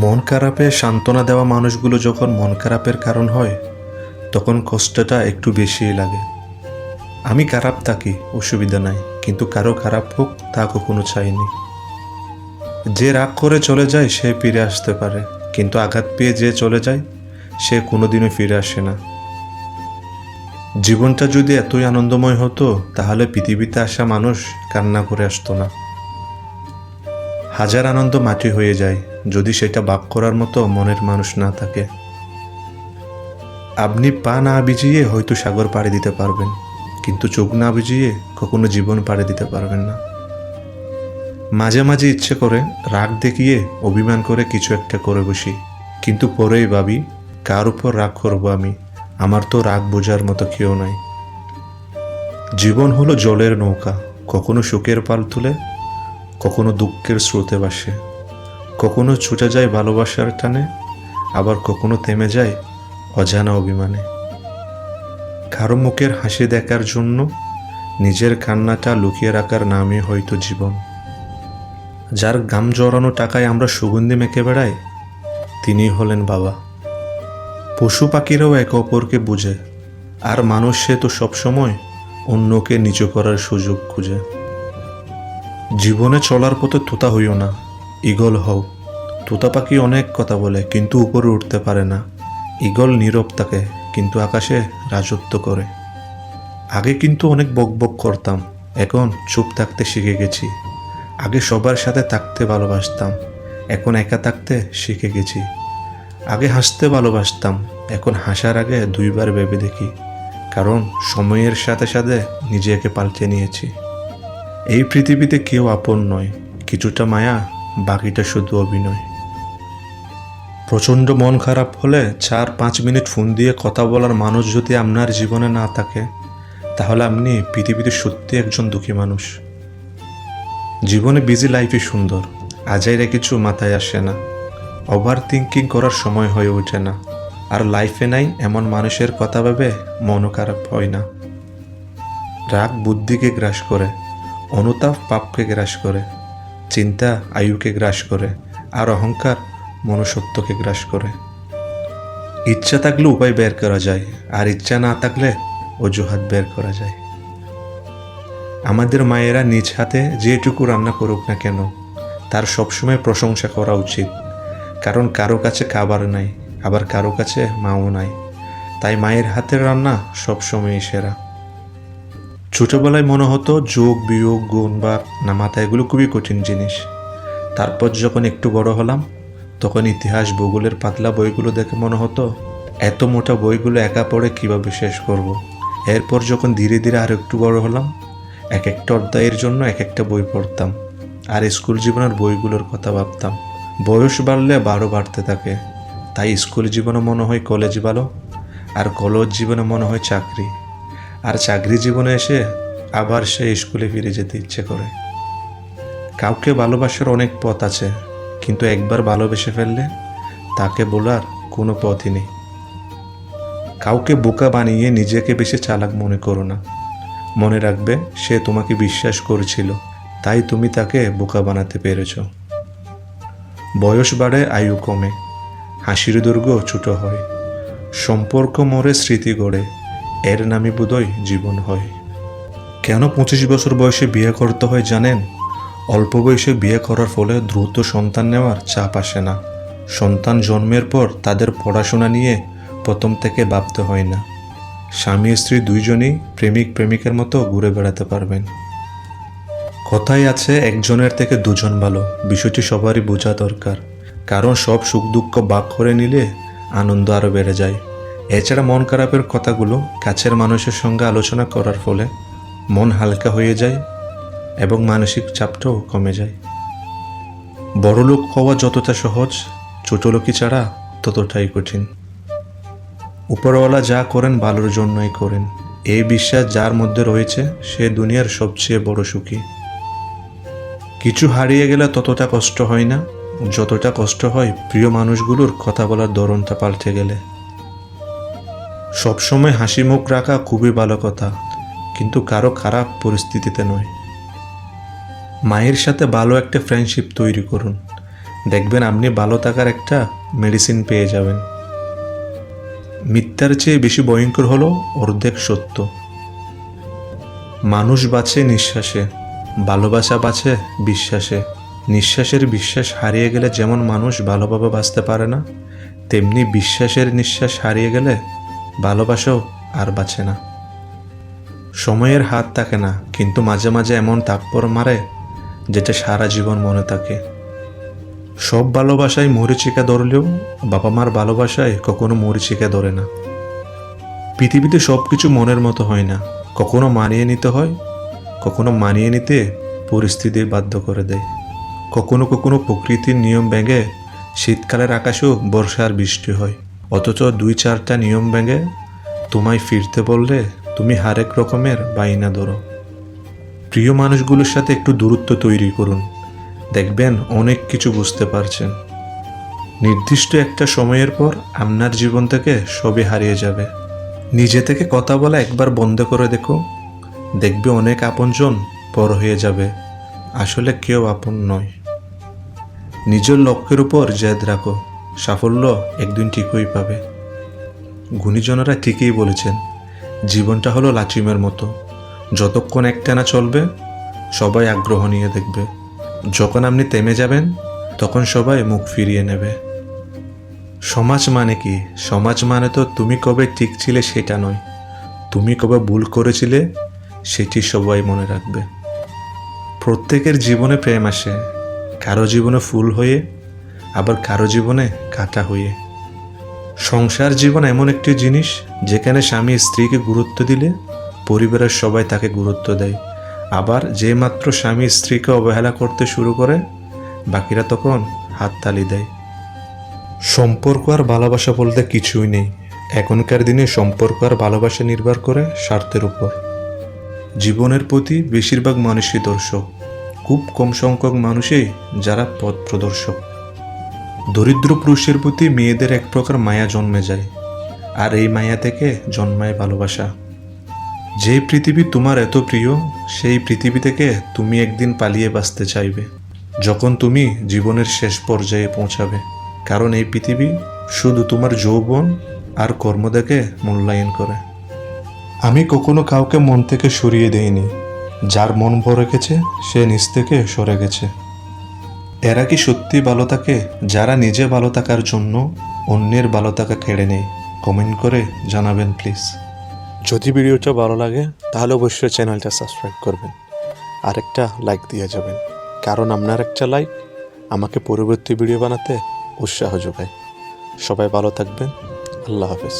মন খারাপে সান্ত্বনা দেওয়া মানুষগুলো যখন মন খারাপের কারণ হয় তখন কষ্টটা একটু বেশিই লাগে। আমি খারাপ থাকি, অসুবিধা নাই, কিন্তু কারো খারাপ হোক তা কখনো চাইনি। যে রাগ করে চলে যায় সে ফিরে আসতে পারে, কিন্তু আঘাত পেয়ে যে চলে যায় সে কোনোদিনও ফিরে আসে না। জীবনটা যদি এতই আনন্দময় হতো তাহলে পৃথিবীতে আসা মানুষ কান্না করে আসতো না। হাজার আনন্দ মাটি হয়ে যায় যদি সেটা ভাগ করার মতো মনের মানুষ না থাকে। আপনি পা না ভিজিয়ে হয়তো সাগর পাড়ি দিতে পারবেন, কিন্তু চোখ না ভিজিয়ে কখনো জীবন পাড়ি দিতে পারবেন না। মাঝে মাঝে ইচ্ছে করে রাগ দেখিয়ে অভিমান করে কিছু একটা করে বসি, কিন্তু পরেই ভাবি কার উপর রাগ করব আমি, আমার তো রাগ বোঝার মতো কেউ নাই। জীবন হলো জলের নৌকা, কখনো সুখের পাল তুলে, কখনো দুঃখের স্রোতে ভাসে, কখনো ছুটে যায় ভালোবাসার টানে, আবার কখনো থেমে যায় অজানা অভিমানে। কারো মুখের হাসি দেখার জন্য নিজের কান্নাটা লুকিয়ে রাখার নামই হয়তো জীবন। যার গাম জড়ানো টাকায় আমরা সুগন্ধি মেখে বেড়াই তিনিই হলেন বাবা। পশু পাখিরাও একে অপরকে বুঝে, আর মানুষ সে তো সবসময় অন্যকে নিচু করার সুযোগ খুঁজে। জীবনে চলার পথে তোতা হইও না, ঈগল হও। তোতা পাখি অনেক কথা বলে কিন্তু উপরে উঠতে পারে না, ঈগল নীরব থাকে কিন্তু আকাশে রাজত্ব করে। আগে কিন্তু অনেক বকবক করতাম, এখন চুপ থাকতে শিখে গেছি। আগে সবার সাথে থাকতে ভালোবাসতাম, এখন একা থাকতে শিখে গেছি। আগে হাসতে ভালোবাসতাম, এখন হাসার আগে দুইবার ভেবে দেখি, কারণ সময়ের সাথে সাথে নিজেকে পাল্টে নিয়েছি। এই পৃথিবীতে কেউ আপন নয়, কিছুটা মায়া, বাকিটা শুধু অভিনয়। প্রচণ্ড মন খারাপ হলে 4-5 মিনিট ফোন দিয়ে কথা বলার মানুষ যদি আপনার জীবনে না থাকে তাহলে আপনি পৃথিবীতে সত্যি একজন দুঃখী মানুষ। জীবনে বিজি লাইফই সুন্দর, আজাইরা কিছু মাথায় আসে না, ওভার থিঙ্কিং করার সময় হয়ে ওঠে না, আর লাইফে নাই এমন মানুষের কথা ভেবে মনও খারাপ হয় না। রাগ বুদ্ধিকে গ্রাস করে, অনুতাপ পাপকে গ্রাস করে, চিন্তা আয়ুকে গ্রাস করে, আর অহংকার মনুষ্যত্বকে গ্রাস করে। ইচ্ছা থাকলে উপায় বের করা যায়, আর ইচ্ছা না থাকলে অজুহাত বের করা যায়। আমাদের মায়েরা নিজ হাতে যেটুকু রান্না করুক না কেন তার সবসময় প্রশংসা করা উচিত, কারণ কারো কাছে খাবার নাই, আবার কারো কাছে মাও নাই, তাই মায়ের হাতের রান্না সবসময়ই সেরা। ছোটবেলায় মনে হতো যোগ বিয়োগ গুণ বা নামাতা এগুলো খুবই কঠিন জিনিস। তারপর যখন একটু বড় হলাম তখন ইতিহাস ভূগোলের পাতলা বইগুলো দেখে মনে হতো এত মোটা বইগুলো একা পড়ে কিভাবে শেষ করব। এরপর যখন ধীরে ধীরে আর একটু বড় হলাম এক একটা অধ্যায়ের জন্য এক একটা বই পড়তাম, আর স্কুল জীবনের বইগুলোর কথা ভাবতাম। বয়স বাড়লে বারো বাড়তে থাকে, তাই স্কুল জীবনে মনে হয় কলেজ ভালো, আর কলেজ জীবনে মনে হয় চাকরি, আর চাকরি জীবনে এসে আবার সে স্কুলে ফিরে যেতে ইচ্ছে করে। কাউকে ভালোবাসার অনেক পথ আছে, কিন্তু একবার ভালোবেসে ফেললে তাকে বলার কোনো পথই নেই। কাউকে বোকা বানিয়ে নিজেকে বেশি চালাক মনে করো না। মনে রাখবে সে তোমাকে বিশ্বাস করেছিল, তাই তুমি তাকে বোকা বানাতে পেরেছ। বয়স বাড়ে, আয়ু কমে, হাসির দৈর্ঘ্য ছোট হয়, সম্পর্ক মরে, স্মৃতি গড়ে, এর নামই বোধহয় জীবন হয়। কেন 25 বছর বয়সে বিয়ে করতে হয় জানেন? অল্প বয়সে বিয়ে করার ফলে দ্রুত সন্তান নেওয়ার চাপ আসে না। সন্তান জন্মের পর তাদের পড়াশোনা নিয়ে প্রথম থেকে ভাবতে হয় না। স্বামী স্ত্রী দুইজনই প্রেমিক প্রেমিকের মতো ঘুরে বেড়াতে পারবেন। কথাই আছে একজনের থেকে দুজন ভালো, বিষয়টি সবারই বোঝা দরকার, কারণ সব সুখ দুঃখ ভাগ করে নিলে আনন্দ আরও বেড়ে যায়। এছাড়া মন খারাপের কথাগুলো কাছের মানুষের সঙ্গে আলোচনা করার ফলে মন হালকা হয়ে যায় এবং মানসিক চাপটাও কমে যায়। বড়লোক হওয়া যতটা সহজ, ছোটলোকি ছাড়া ততটাই কঠিন। উপরওয়ালা যা করেন ভালোর জন্যই করেন, এই বিশ্বাস যার মধ্যে রয়েছে সে দুনিয়ার সবচেয়ে বড় সুখী। কিছু হারিয়ে গেলে ততটা কষ্ট হয় না যতটা কষ্ট হয় প্রিয় মানুষগুলোর কথা বলার ধরনটা পাল্টে গেলে। সবসময় হাসি মুখ রাখা খুবই ভালো কথা, কিন্তু কারো খারাপ পরিস্থিতিতে নয়। মায়ের সাথে ভালো একটা ফ্রেন্ডশিপ তৈরি করুন, দেখবেন আপনি ভালো থাকার একটা মেডিসিন পেয়ে যাবেন। মিথ্যার চেয়ে বেশি ভয়ঙ্কর হলো অর্ধেক সত্য। মানুষ বাঁচে নিঃশ্বাসে, ভালোবাসা বাঁচে বিশ্বাসে। নিঃশ্বাসের বিশ্বাস হারিয়ে গেলে যেমন মানুষ ভালোভাবে বাঁচতে পারে না, তেমনি বিশ্বাসের নিঃশ্বাস হারিয়ে গেলে ভালোবাসাও আর বাঁচে না। সময়ের হাত থাকে না, কিন্তু মাঝে মাঝে এমন থাপ্পড় মারে যেটা সারা জীবন মনে থাকে। সব ভালোবাসায় মরিচিকা ধরলেও বাবা মার ভালোবাসায় কখনো মরিচিকা ধরে না। পৃথিবীতে সব কিছু মনের মতো হয় না, কখনো মানিয়ে নিতে হয়, কখনো মানিয়ে নিতে পরিস্থিতি বাধ্য করে দেয়। কখনো কখনো প্রকৃতির নিয়ম ভেঙে শীতকালের আকাশেও বর্ষার বৃষ্টি হয়, অথচ 2-4টা নিয়ম ভেঙে তোমায় ফিরতে বললে তুমি হরেক রকমের বাইনা ধরো। প্রিয় মানুষগুলোর সাথে একটু দূরত্ব তৈরি করুন, দেখবেন অনেক কিছু বুঝতে পারছেন। নির্দিষ্ট একটা সময়ের পর আপনার জীবন থেকে সবই হারিয়ে যাবে। নিজে থেকে কথা বলা একবার বন্ধ করে দেখো, দেখবে অনেক আপনজন পর হয়ে যাবে, আসলে কেউ আপন নয়। নিজের লক্ষ্যের উপর জেদ রাখো, সাফল্য একদিন ঠিকই পাবে। গুণীজনেরা ঠিকই বলেছেন, জীবনটা হলো লাচিমের মতো, যতক্ষণ একটানা চলবে সবাই আগ্রহ নিয়ে দেখবে, যখন আপনি থেমে যাবেন তখন সবাই মুখ ফিরিয়ে নেবে। সমাজ মানে কি? সমাজ মানে তো তুমি কবে ঠিক ছিলে সেটা নয়, তুমি কবে ভুল করেছিলে সেটি সবাই মনে রাখবে। প্রত্যেকের জীবনে প্রেম আসে, কারো জীবনে ফুল হয়ে, আবার কারো জীবনে কাঁটা হয়ে। সংসার জীবন এমন একটি জিনিস যেখানে স্বামী স্ত্রীকে গুরুত্ব দিলে পরিবারের সবাই তাকে গুরুত্ব দেয়, আবার যে মাত্র স্বামী স্ত্রীকে অবহেলা করতে শুরু করে বাকিরা তখন হাততালি দেয়। সম্পর্ক আর ভালোবাসা বলতে কিছুই নেই, এখনকার দিনে সম্পর্ক আর ভালোবাসা নির্ভর করে স্বার্থের উপর। জীবনের প্রতি বেশিরভাগ মানুষই দর্শক, খুব কম সংখ্যক মানুষই যারা পথ প্রদর্শক। দরিদ্র পুরুষের প্রতি মেয়েদের এক প্রকার মায়া জন্মে যায়, আর এই মায়া থেকে জন্মায় ভালোবাসা। যেই পৃথিবী তোমার এত প্রিয়, সেই পৃথিবী থেকে তুমি একদিন পালিয়ে বাঁচতে চাইবে যখন তুমি জীবনের শেষ পর্যায়ে পৌঁছাবে, কারণ এই পৃথিবী শুধু তোমার যৌবন আর কর্ম দেখে মূল্যায়ন করে। আমি কখনো কাউকে মন থেকে সরিয়ে দেইনি, যার মন ভরে গেছে সে নিজ থেকে সরে গেছে। এরা কি সত্যি ভালো থাকে যারা নিজে ভালো থাকার জন্য অন্যের ভালো থাকা কেড়ে নেয়? কমেন্ট করে জানাবেন প্লিজ। যদি ভিডিওটা ভালো লাগে তাহলে অবশ্যই চ্যানেলটা সাবস্ক্রাইব করবেন, আর একটা লাইক দিয়ে যাবেন, কারণ আপনার একটা লাইক আমাকে পরবর্তী ভিডিও বানাতে উৎসাহ যোগায়। সবাই ভালো থাকবেন, আল্লাহ হাফেজ।